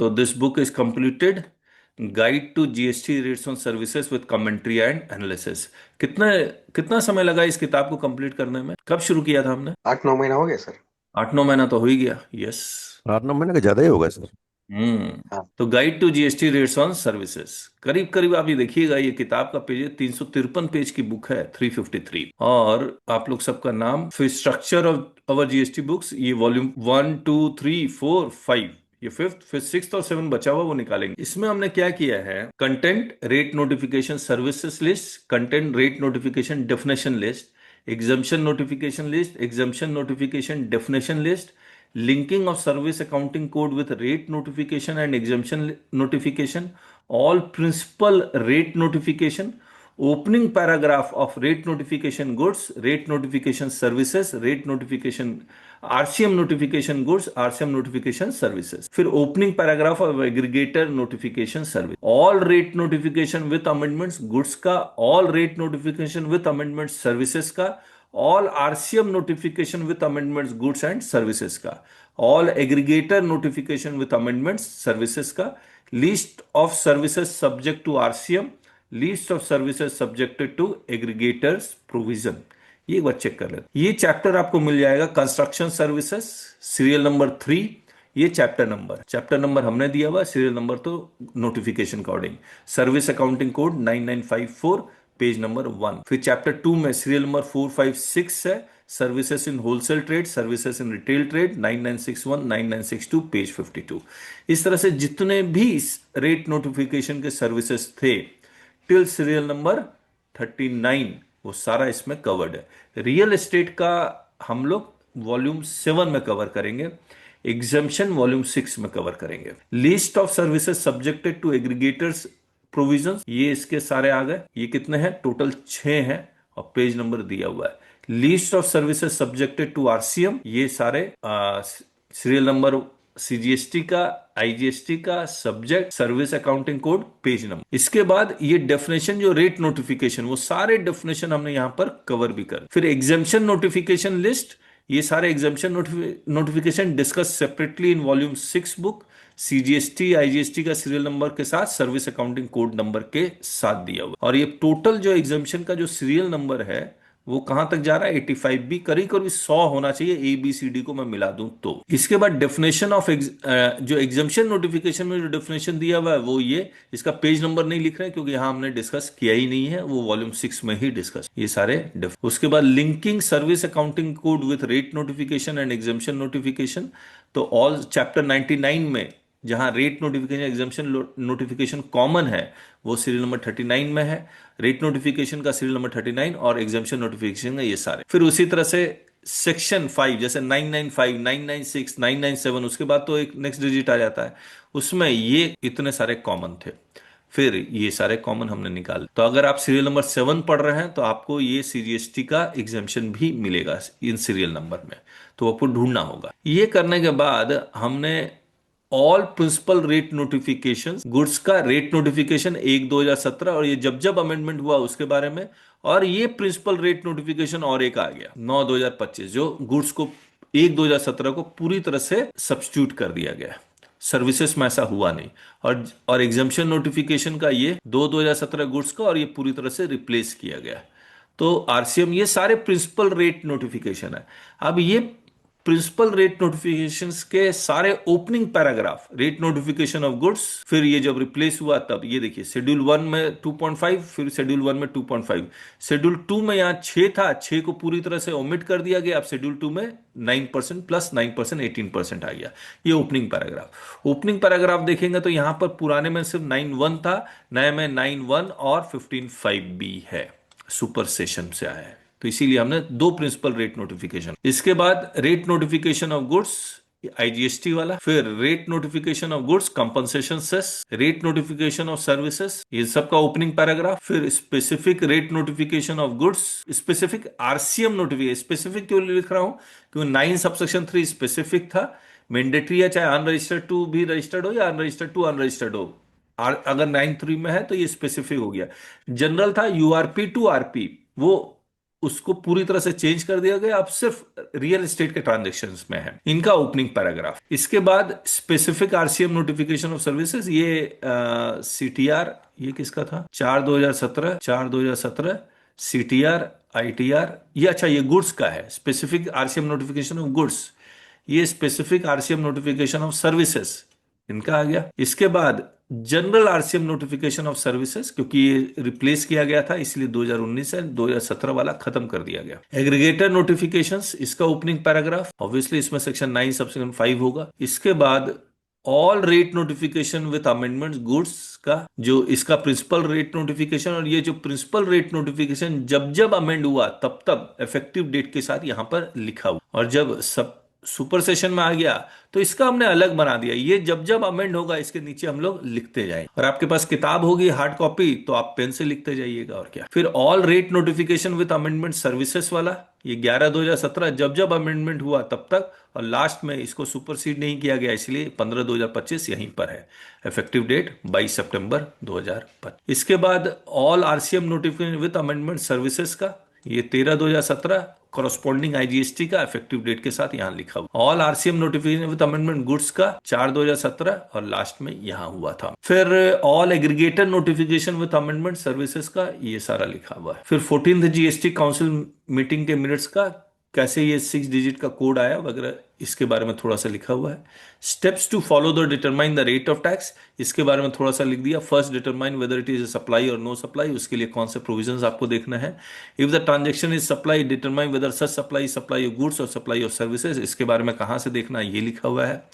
तो this book is completed guide to GST rates on services with commentary and analysis. कितना कितना समय लगा इस किताब को कंप्लीट करने में? कब शुरू किया था हमने? 8-9 महीना हो गया सर। 8-9 महीना तो हो ही गया। यस। 8-9 महीने का ज्यादा ही होगा सर। हम्म। हाँ। तो guide to GST rates on services, करीब करीब आप ये देखिएगा, ये किताब का पेज है, 353 पेज की बुक है, 353। और आप लोग सबका नाम, फिर structure of our GST books, ये वॉल्यूम 1 2 3 4 5, ये फिफ्थ, फिर सिक्स और सेवन बचा हुआ वो निकालेंगे। इसमें हमने क्या किया है, content rate notification services list, content rate notification definition list, exemption notification list, exemption notification definition list, linking of service accounting code with rate notification and exemption notification, all principal rate notification, opening paragraph of rate notification goods, rate notification services, rate notification RCM notification goods, RCM notification services, फिर opening paragraph of aggregator notification service, all rate notification with amendments goods का, all rate notification with amendments services का, all RCM notification with amendments goods and services का, all aggregator notification with amendments services का, list of services subject to RCM, list of services subjected to aggregators provision. ये एक बार check कर लेते। ये chapter आपको मिल जाएगा कंस्ट्रक्शन सर्विसेज, सीरियल नंबर 3। ये चैप्टर नंबर हमने दिया हुआ, सीरियल नंबर तो notification according, service accounting code 9954, page number 1। फिर चैप्टर 2 में सीरियल नंबर 4 5 6 है, services in wholesale trade, services in retail trade, 9961 9962, page 52। इस तरह से जितने भी रेट नोटिफिकेशन के सर्विसेज थे टिल सीरियल नंबर 39, वो सारा इसमें कवर्ड है। रियल एस्टेट का हम लोग वॉल्यूम 7 में कवर करेंगे, एग्जाम्शन वॉल्यूम 6 में कवर करेंगे। List of services subjected to aggregators provisions, ये इसके सारे आ गए। ये कितने हैं? टोटल 6 हैं और पेज नंबर दिया हुआ है। List of services subjected to RCM, ये सारे सीरियल नंबर सीजीएसटी का, आईजीएसटी का, subject, service accounting code, page number. इसके बाद ये डेफिनेशन जो रेट नोटिफिकेशन, वो सारे डेफिनेशन हमने यहां पर कवर भी कर। फिर एग्जाम्शन नोटिफिकेशन लिस्ट, ये सारे exemption notification discuss separately in volume 6 book, CGST IGST का सीरियल नंबर के साथ, सर्विस अकाउंटिंग कोड नंबर के साथ दिया हुआ। और ये टोटल जो एग्जाम्शन का जो सीरियल नंबर है वो कहां तक जा रहा है? 85 भी, करीब करीब 100 होना चाहिए, ए बी सी डी को मैं मिला दूं तो। इसके बाद डेफिनेशन ऑफ जो एग्जाम्शन नोटिफिकेशन में जो डेफिनेशन दिया हुआ है वो ये, इसका पेज नंबर नहीं लिख रहे हैं क्योंकि यहां हमने डिस्कस किया ही नहीं है, वो वॉल्यूम 6 में ही डिस्कस ये सारे उसके बाद linking service accounting code with rate notification and exemption notification, तो ऑल चैप्टर 99 में जहां rate notification exemption notification common है वो सीरियल नंबर 39 में है। रेट नोटिफिकेशन का सीरियल नंबर 39 और एग्जाम्शन नोटिफिकेशन का ये सारे। फिर उसी तरह से सेक्शन 5 जैसे 995 996 997, उसके बाद तो एक नेक्स्ट डिजिट आ जाता है, उसमें ये इतने सारे कॉमन थे। फिर ये सारे कॉमन हमने निकाल, तो अगर आप सीरियल नंबर 7 पढ़ रहे हैं तो आपको ये सीजीएसटी का एग्जाम्शन भी मिलेगा इन सीरियल नंबर में, तो आपको ढूंढना होगा। ये करने के बाद हमने all principal rate notification goods का रेट नोटिफिकेशन 1/2017, और ये जब जब अमेंडमेंट हुआ उसके बारे में, और ये प्रिंसिपल रेट नोटिफिकेशन और एक आ गया 9/2025, जो गुड्स को 1/2017 को पूरी तरह से सब्स्टिट्यूट कर दिया गया। सर्विसेज में ऐसा हुआ नहीं। और एग्जाम्शन नोटिफिकेशन का ये 2/2017 गुड्स का, और ये पूरी तरह से रिप्लेस किया गया। तो आरसीएम, ये सारे प्रिंसिपल रेट नोटिफिकेशन है। अब ये प्रिंसिपल रेट नोटिफिकेशंस के सारे opening paragraph, rate notification of goods, फिर ये जब रिप्लेस हुआ तब ये देखिए, शेड्यूल 1 में 2.5, फिर शेड्यूल 1 में 2.5, शेड्यूल 2 में यहां 6 था, 6 को पूरी तरह से ओमिट कर दिया गया। अब शेड्यूल 2 में 9% प्लस 9% 18% आ गया। ये ओपनिंग पैराग्राफ। ओपनिंग पैराग्राफ देखेंगे तो यहां पर पुराने में सिर्फ 9.1 था, नए में 9.1 और 15.5 भी है, सुपर सेशन से आया है, तो इसीलिए हमने दो प्रिंसिपल रेट नोटिफिकेशन। इसके बाद rate notification of goods, IGST वाला, फिर rate notification of goods compensation cess, rate notification of services, ये सबका ओपनिंग पैराग्राफ। फिर specific rate notification of goods, specific RCM notification. Specific क्यों लिख रहा हूं? क्योंकि 9 सबसेक्शन 3 स्पेसिफिक था, मैंडेटरी है, चाहे अनरजिस्टर्ड टू भी रजिस्टर्ड हो या अनरजिस्टर्ड टू अनरजिस्टर्ड हो। अगर 9(3) में है तो ये स्पेसिफिक हो गया। जनरल था यूआरपी टू आरपी, वो उसको पूरी तरह से चेंज कर दिया गया, अब सिर्फ रियल एस्टेट के ट्रांजेक्शन्स में है इनका ओपनिंग पैराग्राफ। इसके बाद specific RCM notification of services, ये सीटीआर, ये किसका था, 4/2017, 4/2017 सीटीआर आईटीआर, ये अच्छा ये गुड्स का है, specific RCM notification of goods. ये specific RCM notification of services इनका आ गया। इसके बाद general RCM notification of services, क्योंकि ये रिप्लेस किया गया था इसलिए 2019 से 2017 वाला खत्म कर दिया गया। एग्रीगेटर नोटिफिकेशंस, इसका ओपनिंग पैराग्राफ, ऑब्वियसली इसमें सेक्शन 9 सबसेक्शन 5 होगा। इसके बाद all rate notification with amendments goods का, जो इसका प्रिंसिपल रेट नोटिफिकेशन, और ये जो प्रिंसिपल रेट नोटिफिकेशन जब जब अमेंड हुआ तब तब इफेक्टिव डेट के साथ यहां पर लिखा हुआ, और जब सब सुपर सेशन में आ गया तो इसका हमने अलग बना दिया। ये जब जब अमेंड होगा इसके नीचे हम लोग लिखते जाएंगे, और आपके पास किताब होगी हार्ड कॉपी तो आप पेन से लिखते जाइएगा और क्या। फिर all rate notification with amendment services वाला, ये 11/2017 जब जब अमेंडमेंट हुआ तब तक, और लास्ट में इसको सुपरसीड नहीं किया गया इसलिए 15/2025 यहीं पर है, इफेक्टिव डेट 22 सितंबर 2025। इसके बाद all RCM notification with amendment services का, ये 13/2017 कॉरस्पॉन्डिंग आईजीएसटी का इफेक्टिव डेट के साथ यहां लिखा हुआ। All RCM notification with amendment goods का 4/2017 और लास्ट में यहां हुआ था। फिर all aggregator notification with amendment services का ये सारा लिखा हुआ है। फिर 14th जीएसटी काउंसिल मीटिंग के मिनट्स का, कैसे ये 6 डिजिट का कोड आया वगैरह, इसके बारे में थोड़ा सा लिखा हुआ है। Steps to follow the determine the rate of tax, इसके बारे में थोड़ा सा लिख दिया। First determine whether it is supply और नो सप्लाई, उसके लिए कौन से प्रोविजंस आपको देखना है। If the transaction is supply, determine whether such supply supply of goods और सप्लाई ऑफ सर्विसेज, इसके बारे में कहां से देखना है ये लिखा हुआ है।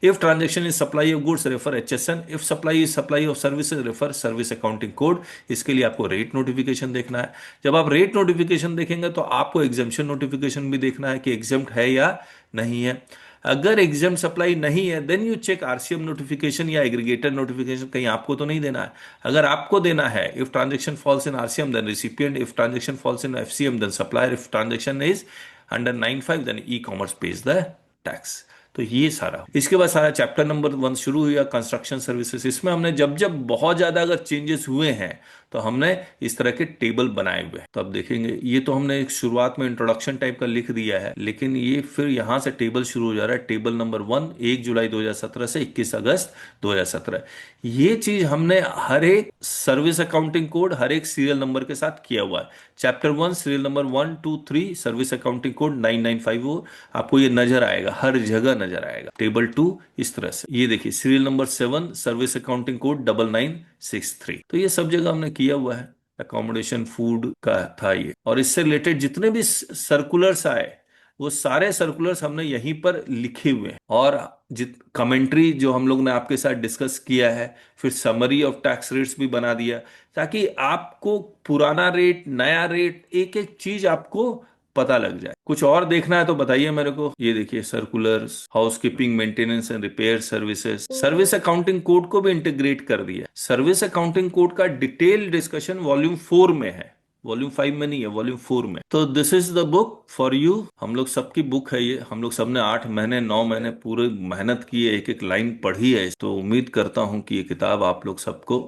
If transaction is supply of goods refer HSN, if supply is supply of services refer service accounting code, इसके लिए आपको रेट नोटिफिकेशन देखना है। जब आप रेट नोटिफिकेशन देखेंगे तो आपको एग्जाम्पशन नोटिफिकेशन भी देखना है कि एग्जाम्प्ट है या नहीं है। अगर एग्जाम सप्लाई नहीं है then you check RCM notification या एग्रीगेटर नोटिफिकेशन, कहीं आपको तो नहीं देना है। अगर आपको देना है, if transaction falls in RCM then recipient, if transaction falls in FCM then supplier, if transaction is under 95 then e commerce pays the tax. तो ये सारा, इसके बाद सारा चैप्टर नंबर 1 शुरू हुआ कंस्ट्रक्शन सर्विसेज। इसमें हमने जब जब बहुत ज्यादा अगर चेंजेस हुए हैं तो हमने इस तरह के टेबल बनाए हुए हैं। तो अब देखेंगे, ये तो हमने एक शुरुआत में इंट्रोडक्शन टाइप का लिख दिया है, लेकिन ये फिर यहां से टेबल शुरू हो जा रहा है। टेबल नंबर 1 1 जुलाई 2017 से 21 अगस्त 2017। ये चीज हमने हर एक सर्विस अकाउंटिंग कोड हर एक सीरियल नंबर के साथ किया हुआ है। Chapter 1 serial number 1 2 3 service accounting code 9950, आपको ये नजर आएगा, हर जगह नजर आएगा। टेबल 2 इस तरह से, ये देखिए serial number 7 service accounting code 9963। तो ये सब जगह हमने किया हुआ है। अकोमोडेशन फूड का था ये, और इससे रिलेटेड जितने भी सर्कुलर्स आए वो सारे सर्कुलर्स हमने यहीं पर लिखे हुए हैं, और जित कमेंट्री जो हम लोग ने आपके साथ डिस्कस किया है, फिर समरी ऑफ टैक्स रेट्स भी बना दिया, ताकि आपको पुराना रेट नया रेट एक एक चीज आपको पता लग जाए। कुछ और देखना है तो बताइए मेरे को। ये देखिए circulars, housekeeping maintenance and repair services, service accounting code को भी इंटीग्रेट कर दिया। सर्विस अकाउंटिंग कोड का डिटेल डिस्कशन वॉल्यूम 4 में है, वॉल्यूम 5 में नहीं है, वॉल्यूम 4 में। तो this is the book for you, हम लोग सबकी बुक है ये। हम लोग सबने 8 महीने 9 महीने पूरे मेहनत की है, एक एक लाइन पढ़ी है। तो उम्मीद करता हूं कि ये किताब आप लोग सबको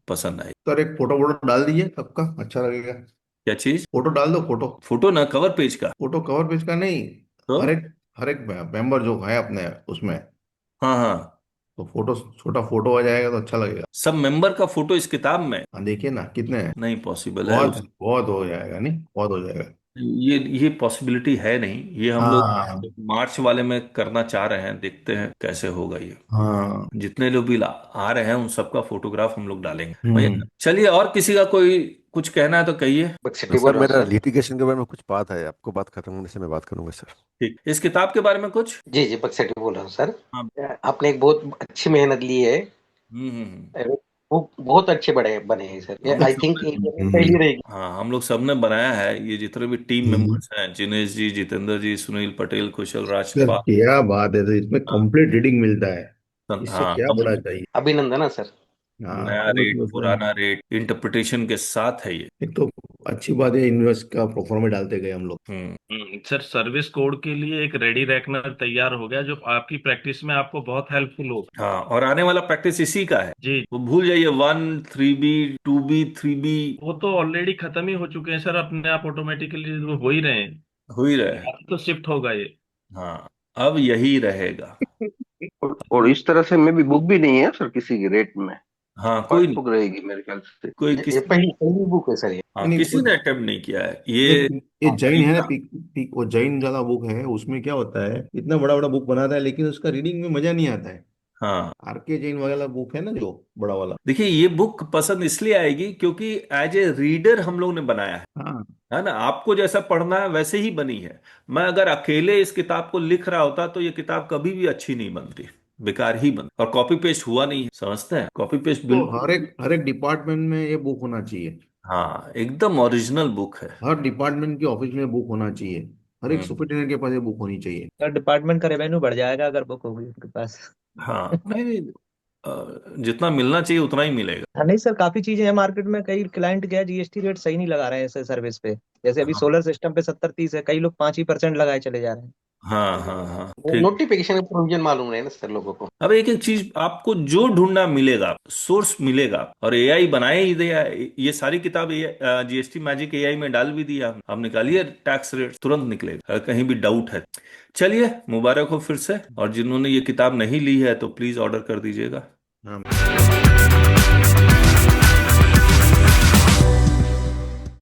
पसंद आई। सर एक फोटो वोटो डाल दीजिए, सबका अच्छा लगेगा। क्या चीज? फोटो डाल दो, फोटो। फोटो ना कवर पेज का? फोटो कवर पेज का नहीं, तो हर एक मेंबर जो है अपने उसमें, हाँ हाँ, तो फोटो, छोटा फोटो आ जाएगा तो अच्छा लगेगा। सब मेंबर का फोटो इस किताब में? हाँ देखिए ना कितने हैं। नहीं पॉसिबल है बहुत बहुत हो जाएगा, नहीं बहुत हो जाएगा। ये पॉसिबिलिटी है नहीं। ये हम लोग हाँ मार्च वाले में करना चाह रहे हैं, देखते हैं कैसे होगा ये। हाँ। जितने लोग भी आ रहे हैं उन सबका फोटोग्राफ हम लोग डालेंगे हम्म। भैया। चलिए, और किसी का कोई कुछ कहना है तो कहिए। तो सिटी बोल सर रहा हूँ मेरा सर। लिटिगेशन के बारे में कुछ बात है, आपको बात खत्म होने से मैं बात करूंगा सर। ठीक, इस किताब के बारे में कुछ? जी जी, बक्सटी बोल रहा हूँ सर। हाँ। आपने एक बहुत अच्छी मेहनत ली है। हम्म। वो बहुत अच्छे बने हैं सर। ये हम लोग आई थिंक सब, इंडिया में पहली रहेगी। हाँ हम लोग सबने बनाया है। ये जितने भी टीम हम्म। मेंबर्स हैं, जिनेश जी, जितेंद्र जी, सुनील पटेल, कुशल सर राजपाल, क्या बात है, तो इसमें हाँ कंप्लीट रीडिंग मिलता है, इससे हाँ, क्या बड़ा चाहिए। अभिनंदन है सर। हाँ नया चलो रेट तो उसमें पुराना रेट इंटरप्रिटेशन के साथ है ये। एक तो अच्छी बात है, इन्वेस्ट का प्रोफॉर्मा डालते गए हम लोग। सर सर्विस कोड के लिए एक रेडी रेकनर तैयार हो गया जो आपकी प्रैक्टिस में आपको बहुत हेल्पफुल हो। हाँ, और आने वाला प्रैक्टिस इसी का है। जी, वो भूल जाइए 1 3B 2B 3B वो तो ऑलरेडी खत्म ही हो चुके हैं सर, अपने आप ऑटोमेटिकली वो हो ही रहे हैं। हो ही रहे हैं। अब तो शिफ्ट होगा ये। हाँ, अब यही रहेगा। और इस तरह से में भी बुक भी नहीं है सर किसी की रेट में। हाँ, फर्स्ट बुक रहेगी मेरे ख्याल से। कोई ये पहली पहली बुक है सर ये। हाँ, नहीं, किसी ने अटेम्प्ट नहीं किया है ये। ये जैन है ना, हाँ, वो जैन वाला बुक है, उसमें क्या होता है, इतना बड़ा बड़ा बुक बनाता है लेकिन उसका रीडिंग में मजा नहीं आता है। हाँ, आरके जैन वाला बुक है ना जो बड़ा वाला। देखिए ये बुक पसंद इसलिए आएगी क्योंकि एज ए रीडर हम लोग ने बनाया हाँ है ना। आपको जैसा पढ़ना है वैसे ही बनी है। मैं अगर अकेले इस किताब को लिख रहा होता तो ये किताब कभी भी अच्छी नहीं बनती, बेकार ही बन। और कॉपी पेस्ट हुआ नहीं है, समझते हैं, कॉपी पेस्ट तो बिल्कुल। हर एक डिपार्टमेंट में ये बुक होना चाहिए। हाँ, एकदम ओरिजिनल बुक है। हर डिपार्टमेंट के ऑफिस में बुक होना चाहिए। हर एक हम्म। सुपरिटेंडेंट के पास ये बुक होनी चाहिए। सर डिपार्टमेंट का रेवेन्यू बढ़ जाएगा अगर बुक होगी उनके पास। हाँ, नहीं नहीं, जितना मिलना चाहिए उतना ही मिलेगा। हाँ नहीं सर, काफी चीजें हैं मार्केट में, कई क्लाइंट क्या जीएसटी रेट सही नहीं लगा रहे हैं ऐसे सर्विस पे। जैसे अभी हाँ सोलर सिस्टम पे 70-30 है, कई लोग 5% लगाए चले जा रहे हैं। हाँ हाँ हाँ, ठीक। नोटिफिकेशन का प्रोविजन मालूम नहीं ना सर लोगों को। अब एक एक चीज आपको जो ढूंढना मिलेगा, सोर्स मिलेगा। और एआई बनाए ही दिया है। ये सारी किताब जीएसटी मैजिक एआई में डाल भी दिया। आप निकालिए टैक्स रेट, तुरंत निकलेगा अगर कहीं भी डाउट है। चलिए, मुबारक हो फिर से। और जिन्होंने ये किताब नहीं ली है तो प्लीज ऑर्डर कर दीजिएगा। हाँ।